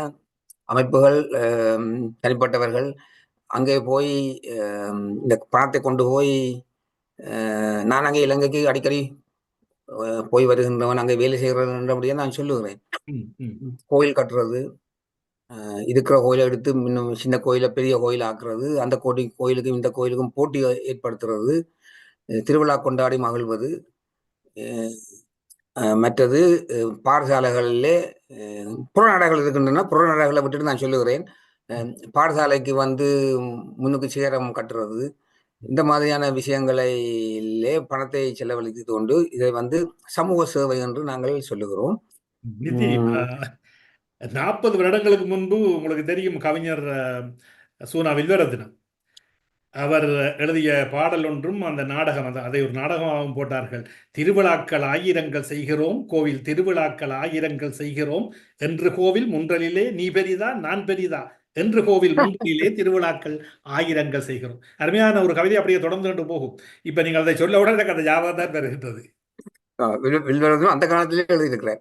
B: அமைப்புகள் தனிப்பட்டவர்கள் அங்கே போய் இந்த பணத்தை கொண்டு போய் நான் அங்கே இலங்கைக்கு அடிக்கடி போய் வருகின்றவன், அங்கே வேலை செய்கிறவன் நான் சொல்லுகிறேன். கோயில் கட்டுறது, இருக்கிற கோயிலை எடுத்து இன்னும் சின்ன கோயிலை பெரிய கோயில் ஆக்குறது, அந்த கோயிலுக்கும் இந்த கோயிலுக்கும் போட்டி ஏற்படுத்துறது, திருவிழா கொண்டாடி மகிழ்வது, மற்றது பாடசாலைகளிலே புறநாடகங்கள் இருக்கின்றன. புறநாடகங்களை விட்டுட்டு நான் சொல்லுகிறேன், பாடசாலைக்கு வந்து முன்னுக்கு சிகரம் கட்டுறது, இந்த மாதிரியான விஷயங்களிலே பணத்தை செலவழித்து கொண்டு இதை வந்து சமூக சேவை என்று நாங்கள் சொல்லுகிறோம்.
A: 40 வருடங்களுக்கு முன்பு உங்களுக்கு தெரியும், கவிஞர் சூனா வில்வரத்தினம் அவர் எழுதிய பாடல் ஒன்றும் அந்த நாடகம், அதை ஒரு நாடகமாகவும் போட்டார்கள். திருவிழாக்கள் ஆயிரங்கள் செய்கிறோம், கோவில் திருவிழாக்கள் ஆயிரங்கள் செய்கிறோம், என்று கோவில் முன்றலிலே நீ பெரிதா நான் பெரிதா, என்று கோவில் முன்னிலே திருவிழாக்கள் ஆயிரங்கள் செய்கிறோம். அருமையான ஒரு கவிதை அப்படியே தொடர்ந்து போகும். இப்ப நீங்கள் அதை சொல்ல உடனே அந்த ஞாபகம் தான் பெறுகின்றது.
B: அந்த காலத்திலே எழுதியிருக்கிறார்.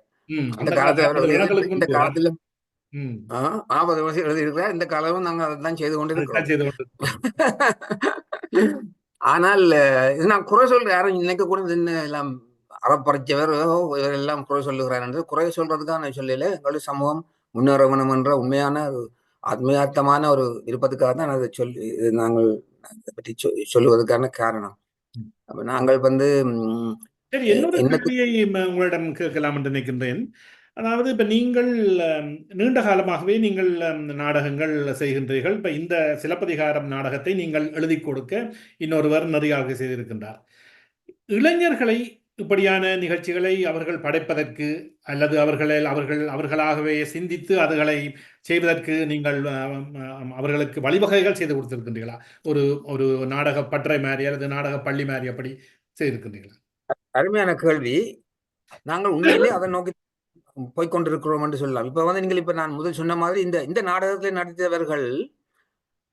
B: அந்த காலத்துல 40 வருஷம் எழுதியிருக்கிறார். இந்த காலமும் நாங்கள் அதைத்தான் செய்து கொண்டு இருக்கிறோம். ஆனால் இது நான் குறை சொல்ற யாரும் நினைக்க கூட எல்லாம் அறப்பறிச்சவர் எல்லாம் குறை சொல்லுகிறார் என்று குறை சொல்றதுக்காக நான் சொல்லல. எங்களுடைய சமூகம் முன்னேற வேணும் என்ற உண்மையான ஆத்மீயார்த்தமான ஒரு விருப்பத்துக்காக தான் அதை நாங்கள் அதை பற்றி சொல்லுவதற்கான காரணம். அப்ப நாங்கள் வந்து
A: என்னோட கேள்வியை உங்களிடம் கேட்கலாம் என்று நினைக்கின்றேன். அதாவது இப்ப நீங்கள் நீண்ட காலமாகவே நீங்கள் நாடகங்கள் செய்கின்றீர்கள். இப்ப இந்த சிலப்பதிகாரம் நாடகத்தை நீங்கள் எழுதி கொடுக்க இன்னொருவர் நெறியாழ்கை செய்திருக்கின்றார். இளைஞர்களை இப்படியான நிகழ்ச்சிகளை அவர்கள் படைப்பதற்கு அல்லது அவர்களாகவே சிந்தித்து அதுகளை செய்வதற்கு நீங்கள் அவர்களுக்கு வழிவகைகள் செய்து கொடுத்திருக்கின்றீர்களா? ஒரு ஒரு நாடக பட்டறை மாதிரி அல்லது நாடக பள்ளி மாதிரி அப்படி செய்திருக்கின்றீர்களா?
B: அருமையான கேள்வி. நாங்கள் உண்மையிலே அதை நோக்கி போய்கொண்டிருக்கிறோம் என்று சொல்லலாம். இப்ப நீங்கள் இப்ப நான் முதல் சொன்ன மாதிரி இந்த நாடகத்தை நடத்தியவர்கள்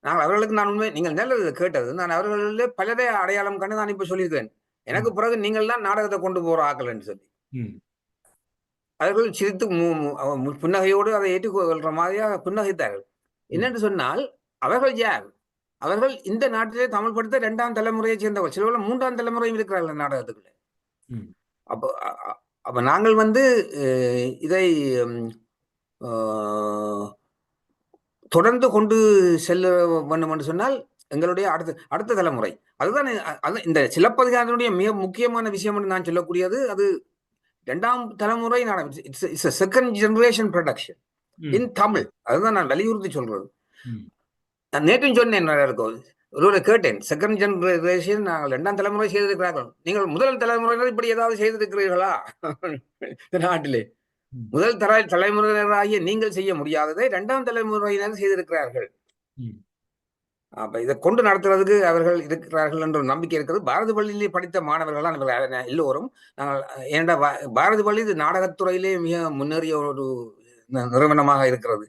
B: அவர்களுக்கு நான் உண்மை நீங்கள் நல்லது கேட்டது. நான் அவர்களில் பலரை அடையாளம் கண்டு நான் இப்ப சொல்லியிருக்கேன். எனக்கு பிறகு நீங்கள் தான் நாடகத்தை கொண்டு போற ஆக்கள் என்று சொல்லி அவர்கள் சிரித்து புன்னகையோடு அதை ஏற்றுக்கொள்ற மாதிரியாக புன்னகைத்தார்கள். என்னென்று சொன்னால் அவர்கள் யார்? அவர்கள் இந்த நாட்டிலே தமிழ் படுத்த 2ஆம் தலைமுறையை சேர்ந்தவர்கள், சிலவர்கள் 3ஆம் தலைமுறையும் இருக்கிறார்கள் நாடகத்துக்குள்ள. அப்ப நாங்கள் இதை தொடர்ந்து கொண்டு செல்ல வேண்டும் என்று சொன்னால் எங்களுடைய அடுத்த தலைமுறை அதுதான். இந்த சிலப்பதிகாரத்தினுடைய மிக முக்கியமான விஷயம் என்று நான் சொல்லக்கூடியது அது 2ஆம் தலைமுறை நாடகம். இட்ஸ் செகண்ட் ஜெனரேஷன் ப்ரொடக்ஷன் இன் தமிழ். அதுதான் நான் வலியுறுத்தி சொல்றது. நான் நேற்று சொன்னேன், ஒருவரை கேட்டேன், செகண்ட் ஜெனரேஷன் நாங்கள் 2ஆம் தலைமுறை செய்திருக்கிறார்கள். நீங்கள் முதல் தலைமுறையினர் இப்படி ஏதாவது செய்திருக்கிறீர்களா? நாட்டிலே முதல் தலைமுறையினராகிய நீங்கள் செய்ய முடியாததை 2ஆம் தலைமுறையினர் செய்திருக்கிறார்கள். அப்ப இதை கொண்டு நடத்துறதுக்கு அவர்கள் இருக்கிறார்கள் என்ற நம்பிக்கை இருக்கிறது. பாரதி பள்ளியிலே படித்த மாணவர்கள் தான் எல்லோரும். ஏன்னா பாரதி பள்ளி இது நாடகத்துறையிலே மிக முன்னேறிய ஒரு நிறுவனமாக இருக்கிறது.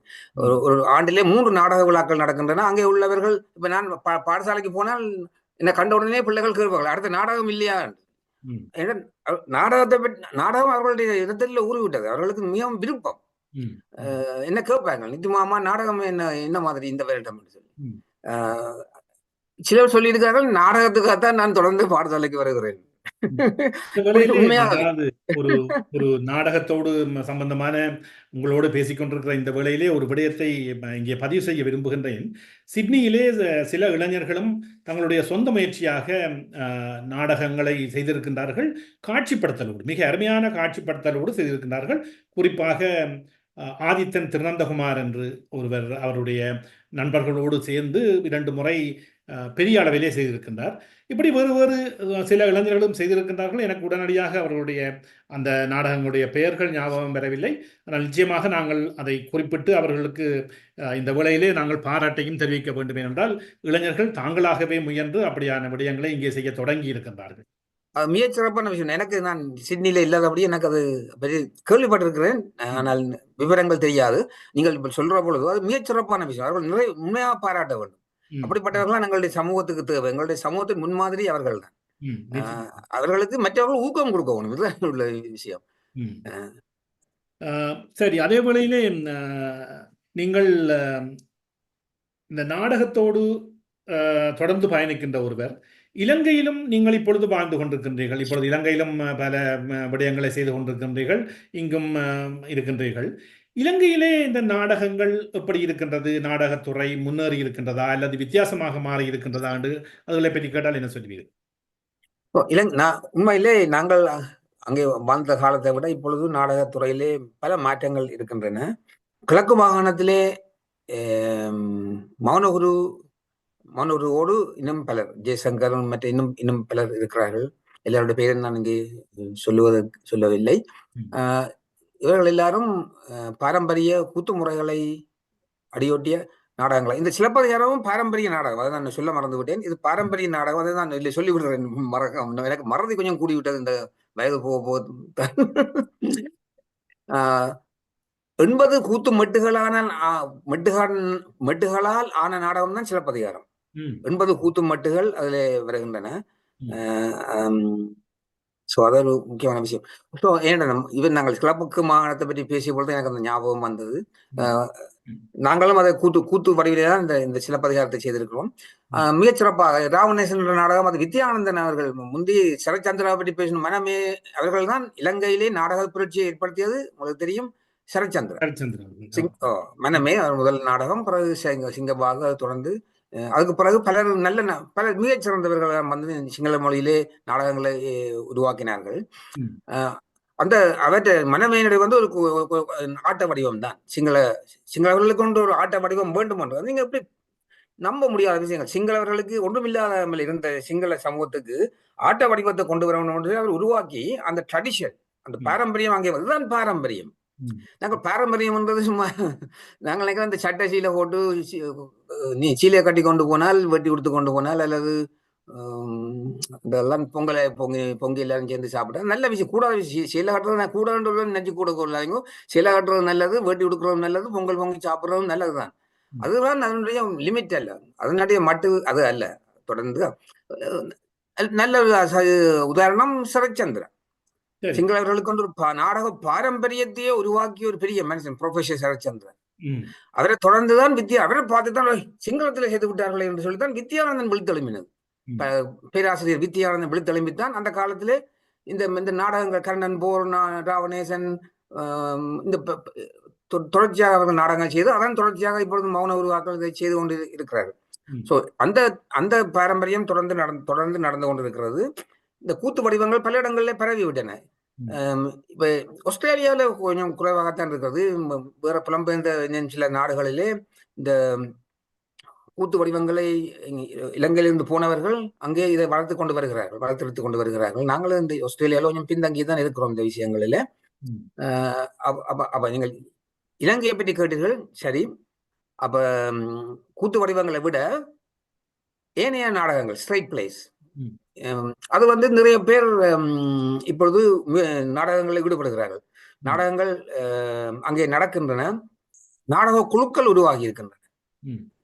B: ஒரு ஆண்டிலே 3 நாடக விழாக்கள் நடக்கின்றன. அங்கே உள்ளவர்கள் இப்ப நான் பாடசாலைக்கு போனால் என்ன கண்ட உடனே பிள்ளைகள் கேட்பார்கள், அடுத்த நாடகம் இல்லையா? நாடகம் அவர்களுடைய இடத்துல ஊறிவிட்டது. அவர்களுக்கு மிகவும் விருப்பம். என்ன கேட்பாங்க, நித்தியமாமா நாடகம் என்ன மாதிரி இந்த வருடம் சொல்லி. சிலர் சொல்லியிருக்கார்கள், நாடகத்துக்காகத்தான் நான் தொடர்ந்து பாடசாலைக்கு வருகிறேன்.
A: ஒரு நாடகத்தோடு சம்பந்தமான உங்களோடு பேசிக்கொண்டிருக்கிற இந்த வேளையிலே ஒரு விடயத்தை இங்கே பதிவு செய்ய விரும்புகின்றேன். சிட்னியிலே சில இளைஞர்களும் தங்களுடைய சொந்த முயற்சியாக நாடகங்களை செய்திருக்கின்றார்கள். காட்சிப்படுத்தலோடு, மிக அருமையான காட்சிப்படுத்தலோடு செய்திருக்கின்றார்கள். குறிப்பாக ஆதித்தன் திருநந்தகுமார் என்று ஒருவர் அவருடைய நண்பர்களோடு சேர்ந்து 2 முறை பெரிய அளவிலே செய்திருக்கின்றார். இப்படி வேறு சில இளைஞர்களும் செய்திருக்கின்றார்கள். எனக்கு உடனடியாக அவர்களுடைய அந்த நாடகங்களுடைய பெயர்கள் ஞாபகம் வரவில்லை. ஆனால் நிச்சயமாக நாங்கள் அதை குறிப்பிட்டு அவர்களுக்கு இந்த வேளையிலே நாங்கள் பாராட்டையும் தெரிவிக்க வேண்டும். என்றால் இளைஞர்கள் தாங்களாகவே முயன்று அப்படியான விடயங்களை இங்கே செய்ய தொடங்கி இருக்கின்றார்கள்.
B: மிக சிறப்பான விஷயம். எனக்கு நான் சிட்னியில இல்லாதபடி எனக்கு அது கேள்விப்பட்டிருக்கிறேன், ஆனால் விவரங்கள் தெரியாது. நீங்கள் இப்ப சொல்ற பொழுது அது மிக சிறப்பான விஷயம். அவர்கள் உண்மையாக பாராட்ட வேண்டும். அப்படிப்பட்டவர்கள் எங்களுடைய சமூகத்துக்கு தேவை. எங்களுடைய சமூகத்தின் முன்மாதிரி அவர்கள் தான். அவர்களுக்கு மற்றவர்கள் ஊக்கம் கொடுக்கணும். இதுதான் உள்ள விஷயம்.
A: சரி, அதே வேளையிலே நீங்கள் இந்த நாடகத்தோடு தொடர்ந்து பயணிக்கின்ற ஒருவர், இலங்கையிலும் நீங்கள் இப்பொழுது வாழ்ந்து கொண்டிருக்கின்றீர்கள். இப்பொழுது இலங்கையிலும் பல விடயங்களை செய்து கொண்டிருக்கின்றீர்கள், இங்கும் இருக்கின்றீர்கள். இலங்கையிலே இந்த நாடகங்கள் எப்படி இருக்கின்றது? நாடகத்துறை முன்னேறி இருக்கின்றதா அல்லது வித்தியாசமாக மாறி இருக்கின்றதா என்று அதுகளை பற்றி கேட்டால் என்ன சொல்வீர்கள்?
B: உண்மையிலே நாங்கள் அங்கே வாழ்ந்த காலத்தை விட இப்பொழுது நாடகத்துறையிலே பல மாற்றங்கள் இருக்கின்றன. கிழக்கு மாகாணத்திலே மௌனகுருவோடு இன்னும் பலர், ஜெய்சங்கரன் மற்ற இன்னும் பலர் இருக்கிறார்கள். எல்லாருடைய பெயரை நான் இங்கே சொல்லவில்லை. இவர்கள் எல்லாரும் பாரம்பரிய கூத்து முறைகளை அடியொட்டிய நாடகங்களை, இந்த சிலப்பதிகாரமும் பாரம்பரிய நாடகம், அதை நான் சொல்ல மறந்து விட்டேன். இது பாரம்பரிய நாடகம், அதை நான் இல்லை சொல்லி விடுறேன். எனக்கு மறதி கொஞ்சம் கூடி விட்டது இந்த வயது போக 80 கூத்து மெட்டுகளால் ஆன நாடகம் தான் சிலப்பதிகாரம். 80 கூத்து மெட்டுகள் அதில் வருகின்றன. ஸோ அது ஒரு முக்கியமான விஷயம். ஸோ இவன் நாங்கள் கிளப்புக்கு மாகாணத்தை பற்றி பேசிய பொழுது எனக்கு அந்த ஞாபகம் வந்தது. நாங்களும் அதை கூத்து வடிவிலே தான் இந்த சிலப்பதிகாரத்தை செய்திருக்கிறோம். மிகச்சிறப்பாக ராவணேசன் என்ற நாடகம், அது வித்யானந்தன் அவர்கள் முந்தி சரச்சந்திராவை பற்றி பேசணும். மனமே அவர்கள் தான் இலங்கையிலே நாடக புரட்சியை ஏற்படுத்தியது. உங்களுக்கு தெரியும், சரச்சந்திரன். மனமே அவர் முதல் நாடகம். பிறகு சிங்கபாக தொடர்ந்து அதுக்கு பிறகு பலர் மிகச் சிறந்தவர்கள் வந்து சிங்கள மொழியிலே நாடகங்களை உருவாக்கினார்கள். அந்த அவற்றை மனவேனுடைய வந்து ஒரு ஆட்ட வடிவம் தான். சிங்களவர்களுக்கு கொண்டு ஒரு ஆட்ட வடிவம் வேண்டும் என்றது நீங்க எப்படி நம்ப முடியாத விஷயங்கள். சிங்களவர்களுக்கு ஒன்றுமில்லாமல் இருந்த சிங்கள சமூகத்துக்கு ஆட்ட வடிவத்தை கொண்டு வரணும் என்று அவர் உருவாக்கி அந்த ட்ரெடிஷன், அந்த பாரம்பரியம் அங்கே அதுதான் பாரம்பரியம். நாங்கள் பாரம்பரியம் என்றது சும்மா நாங்கள் நினைக்கிறோம் அந்த சட்டை சீலை போட்டு நீ சீலையை கட்டி கொண்டு போனால் வெட்டி கொடுத்து கொண்டு போனால் அல்லது இதெல்லாம் பொங்கி எல்லாரும் சேர்ந்து சாப்பிட்டா நல்ல விஷயம். கூடாத விஷயம் சீலை கட்டுறது நான் கூடாது நினைச்சு கூட கொள்ளாதீங்க. சீலை கட்டுறது நல்லது, வெட்டி கொடுக்குறது நல்லது, பொங்கி சாப்பிட்றதும் நல்லதுதான். அதுதான் அதனுடைய லிமிட் அல்ல, அதனுடைய மட்டு அது அல்ல. தொடர்ந்து நல்ல உதாரணம் சரச்சந்திரன். சிங்களவர்களுக்கு ஒரு நாடக பாரம்பரியத்தையே உருவாக்கிய ஒரு பெரிய மனுஷன் ப்ரொஃபசர் சரச்சந்திரன். அவரை தொடர்ந்துதான் அவரை பார்த்துதான் சிங்களத்தில் சேர்த்து விட்டார்களே என்று சொல்லித்தான் வித்யானந்தன் விழித்தெழும்பினது. பேராசிரியர் வித்யானந்தன் விழித்தெழும்பித்தான் அந்த காலத்திலே இந்த நாடகங்கள் கர்ணன் போர், ராவணேசன், இந்த தொடர்ச்சியாக அவர்கள் நாடகங்கள் செய்து அதன் தொடர்ச்சியாக இப்பொழுது மௌன உருவாக்கள் இதை செய்து கொண்டு இருக்கிறார்கள். ஸோ அந்த பாரம்பரியம் தொடர்ந்து நடந்து கொண்டிருக்கிறது. இந்த கூத்து வடிவங்கள் பல இடங்களில் பரவி விட்டன. இப்ப ஆஸ்திரேலியாவில் கொஞ்சம் குறைவாகத்தான் இருக்கிறது. வேற புலம்பெயர்ந்த சில நாடுகளிலே இந்த கூத்து வடிவங்களை இலங்கையிலிருந்து போனவர்கள் அங்கே இதை வளர்த்தெடுத்து கொண்டு வருகிறார்கள். நாங்களும் இந்த ஆஸ்திரேலியாவில் கொஞ்சம் பின்தங்கி தான் இருக்கிறோம் இந்த விஷயங்களில. அப்ப நீங்கள் இலங்கையை பற்றி கேட்டீர்கள், சரி. அப்ப கூத்து வடிவங்களை விட ஏனைய நாடகங்கள், ஸ்ட்ரைட் பிளேஸ், அது வந்து நிறைய பேர் இப்பொழுது நாடகங்களில் ஈடுபடுகிறார்கள். நாடகங்கள் அங்கே நடக்கின்றன. நாடக குழுக்கள் உருவாகி இருக்கின்றன.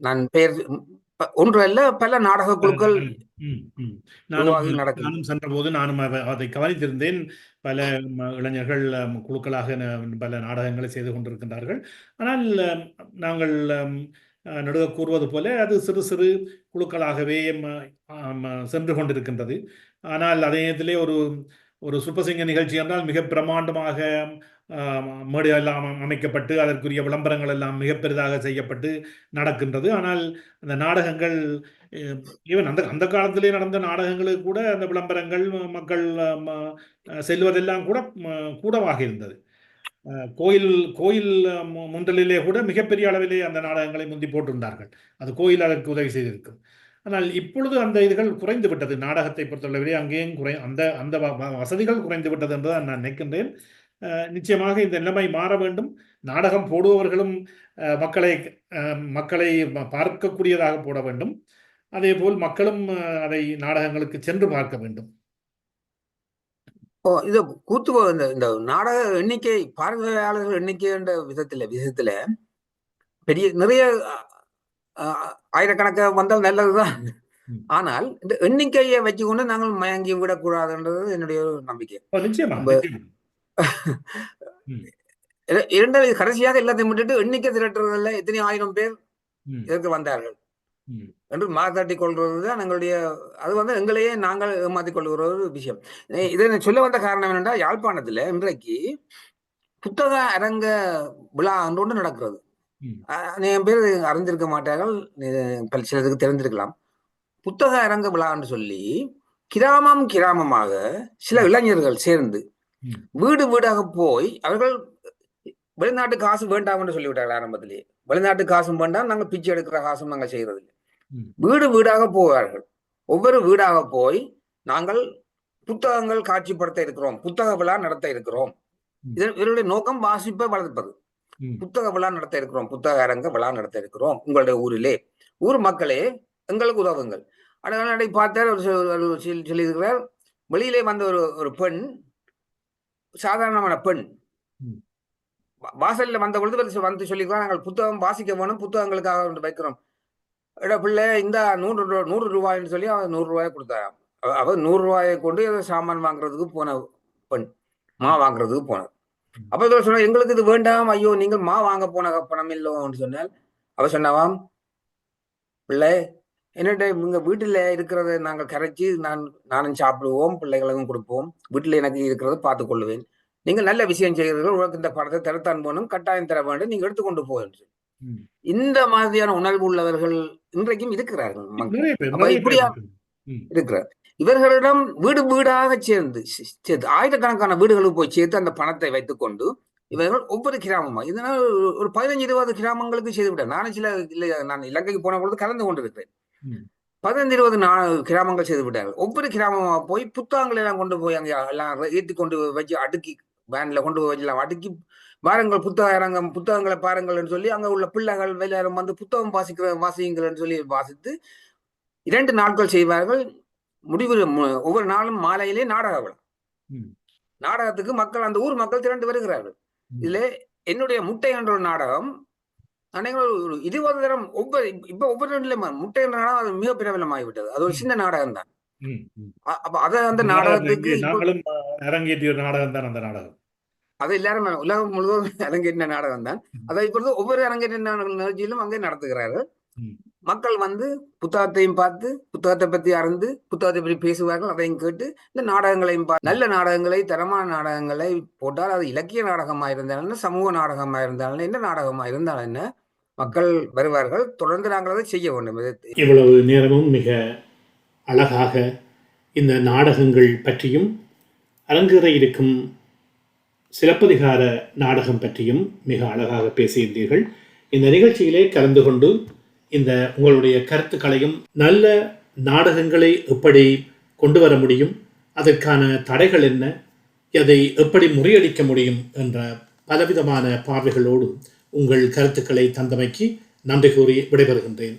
B: நான் பெயர் ஒன்று அல்ல, பல நாடக குழுக்கள்
A: நானும் சென்ற போது நானும் அதை கவனித்திருந்தேன். பல இளைஞர்கள் குழுக்களாக பல நாடகங்களை செய்து கொண்டிருக்கின்றார்கள். ஆனால் நாங்கள் நடுக கூறுவது போல அது சிறு சிறு குழுக்களாகவே சென்று கொண்டிருக்கின்றது. ஆனால் அதே நேரத்திலே ஒரு சுப்பசிங்க நிகழ்ச்சி என்றால் மிக பிரமாண்டமாக மேடையெல்லாம் அமைக்கப்பட்டு அதற்குரிய விளம்பரங்கள் எல்லாம் மிக பெரிதாக செய்யப்பட்டு நடக்கின்றது. ஆனால் அந்த நாடகங்கள் ஈவன் அந்த காலத்திலே நடந்த நாடகங்களுக்கு கூட அந்த விளம்பரங்கள் மக்கள் செல்வதெல்லாம் கூடவாக இருந்தது. கோயில் முன்றலிலே கூட மிகப்பெரிய அளவிலே அந்த நாடகங்களை முந்தி போட்டிருந்தார்கள். அது கோயில் அதற்கு உதவி செய்திருக்கும். ஆனால் இப்பொழுது அந்த இதுகள் குறைந்து விட்டது. நாடகத்தை பொறுத்தளவிலே அங்கேயும் அந்த வசதிகள் குறைந்து விட்டது என்றுதான் நான் நினைக்கின்றேன். நிச்சயமாக இந்த நிலைமை மாற வேண்டும். நாடகம் போடுபவர்களும் மக்களை பார்க்கக்கூடியதாக போட வேண்டும். அதே போல் மக்களும் அதை நாடகங்களுக்கு சென்று பார்க்க வேண்டும்.
B: இது கூத்து இந்த நாடக எண்ணிக்கை, பார்வையாளர்கள் எண்ணிக்கை என்ற விதத்துல பெரிய நிறைய ஆயிரக்கணக்காக வந்தால் நல்லதுதான். ஆனால் இந்த எண்ணிக்கையை வச்சுக்கொண்டு நாங்கள் மயங்கி விடக்கூடாதுன்றது என்னுடைய நம்பிக்கை. இரண்டாவது கடைசியாக எல்லாத்தையும் விட்டுட்டு எண்ணிக்கை திரட்டுறதுல எத்தனை ஆயிரம் பேர் இதற்கு வந்தார்கள் என்று மாத்தாட்டி கொள்றதுதான் எங்களுடைய, அது வந்து எங்களையே நாங்கள் ஏமாத்திக் கொள்கிற ஒரு விஷயம். இதை சொல்ல வந்த காரணம் என்னென்றால், யாழ்ப்பாணத்துல இன்றைக்கு புத்தக அரங்க விழா ஒன்று நடக்கிறது. நிறைய பேர் அறிந்திருக்க மாட்டார்கள், சிலருக்கு தெரிந்திருக்கலாம். புத்தக அரங்க விழான்னு சொல்லி கிராமமாக சில இளைஞர்கள் சேர்ந்து வீடு வீடாக போய் அவர்கள் வெளிநாட்டு காசு வேண்டாம் என்று சொல்லிவிட்டார்கள். ஆரம்பத்திலேயே வெளிநாட்டு காசும் வேண்டாம், நாங்கள் பிச்சை எடுக்கிற காசும் நாங்கள் செய்யறது இல்லை. வீடு வீடாக போவார்கள். ஒவ்வொரு வீடாக போய் நாங்கள் புத்தகங்கள் காட்சிப்படுத்த இருக்கிறோம், புத்தக விழா நடத்த இருக்கிறோம். இதனுடைய நோக்கம் வாசிப்பை வளர்ப்பது. புத்தக விழா நடத்த இருக்கிறோம், புத்தக அரங்க விழா நடத்த இருக்கிறோம் உங்களுடைய ஊரிலே, ஊர் மக்களே எங்களுக்கு உதவுங்கள். ஆனால் பார்த்தார் சொல்லியிருக்கிறார், வெளியிலே வந்த ஒரு பெண், சாதாரணமான பெண், வாசல்ல வந்த பொழுது வந்து சொல்லிக்கலாம், நாங்கள் புத்தகம் வாசிக்க வேணும், புத்தகங்களுக்காக வைக்கிறோம். பிள்ளை இந்த 100 ரூபாய்ன்னு சொல்லி அவன் 100 ரூபாய் கொடுத்தாராம். அவ 100 ரூபாயை கொண்டு சாமான் வாங்குறதுக்கு போன பெண், மா வாங்குறதுக்கு போனார். அப்ப சொன்ன, எங்களுக்கு இது வேண்டாம், ஐயோ நீங்கள் மா வாங்க போன பணம் இல்லைன்னு சொன்னால், அவ சொன்னாவாம், பிள்ளை என்னட்ட உங்க வீட்டுல இருக்கிறத நாங்கள் கரைச்சி நானும் சாப்பிடுவோம், பிள்ளைகளுக்கும் கொடுப்போம், வீட்டுல எனக்கு இருக்கிறத பார்த்து கொள்ளுவேன், நீங்கள் நல்ல விஷயம் செய்கிறீர்கள், உனக்கு இந்த படத்தை தரத்தான் போகணும், கட்டாயம் தர வேண்டும், நீங்க எடுத்துக்கொண்டு போகின்ற இந்த மாதிரியான உணர்வு உள்ளவர்கள் இன்றைக்கும் இருக்கிறார்கள். இருக்கிறார். இவர்களிடம் வீடு வீடாக சேர்ந்து ஆயிரக்கணக்கான வீடுகளுக்கு போய் சேர்த்து அந்த பணத்தை வைத்துக் கொண்டு இவர்கள் ஒவ்வொரு கிராமமா இதனால் ஒரு 15-20 கிராமங்களுக்கு செய்து விட்டார். நானும் நான் இலங்கைக்கு போன பொழுது கலந்து கொண்டிருக்கிறேன். 15-20 கிராமங்கள் செய்து விட்டார்கள். ஒவ்வொரு கிராமமா போய் புத்தகங்களை எல்லாம் கொண்டு போய் அங்கே எல்லாம் ஏற்றி கொண்டு வச்சு அடுக்கி வேன்ல கொண்டு போய் எல்லாம் அடுக்கி வாருங்கள் புத்தகங்களை பாருங்கள் சொல்லி அங்க உள்ள பிள்ளைகள் எல்லாரும் வந்து புத்தகம் வாசியுங்கள் சொல்லி வாசித்து 2 நாட்கள் செய்வார்கள். முடிவு ஒவ்வொரு நாளும் மாலையிலே நாடக விழா. நாடகத்துக்கு மக்கள் அந்த ஊர் மக்கள் திரண்டு வருகிறார்கள். இதுல என்னுடைய முட்டை என்ற ஒரு நாடகம் ஒரு 20 தரம் ஒவ்வொரு முட்டை என்ற நாடகம் அது மிக பிரபலமாகிவிட்டது. அது ஒரு சின்ன நாடகம் தான். அப்ப அந்த நாடகத்துக்கு
A: அரங்கேற்றிய நாடகம் தான் அந்த நாடகம்.
B: அது எல்லாரும் உலகம் முழுவதும் அரங்கேற்றின நாடகம் தான். அதை இப்பொழுது ஒவ்வொரு அரங்கேற்றின நிகழ்ச்சியிலும் அங்கே நடத்துகிறார்கள். மக்கள் வந்து புத்தகத்தையும் பார்த்து புத்தகத்தை பற்றி அறிந்து புத்தகத்தை பற்றி பேசுவார்கள். அதையும் கேட்டு இந்த நாடகங்களையும் பார்த்து நல்ல நாடகங்களை தரமான நாடகங்களை போட்டால் அது இலக்கிய நாடகமாக இருந்தாலும் சமூக நாடகமாக இருந்தாலும் என்ன நாடகமாக இருந்தாலும் என்ன மக்கள் வருவார்கள். தொடர்ந்து நாங்கள் அதை செய்ய வேண்டும்.
A: இவ்வளவு நேரமும் மிக அழகாக இந்த நாடகங்கள் பற்றியும் அரங்கேற இருக்கும் சிலப்பதிகார நாடகம் பற்றியும் மிக அழகாக பேசியிருந்தீர்கள். இந்த நிகழ்ச்சியிலே கலந்து கொண்டு இந்த உங்களுடைய கருத்துக்களையும் நல்ல நாடகங்களை எப்படி கொண்டு வர முடியும், அதற்கான தடைகள் என்ன, அதை எப்படி முறியடிக்க முடியும் என்ற பலவிதமான பார்வைகளோடு உங்கள் கருத்துக்களை தந்தமைக்கு நன்றி கூறி விடைபெறுகின்றேன்.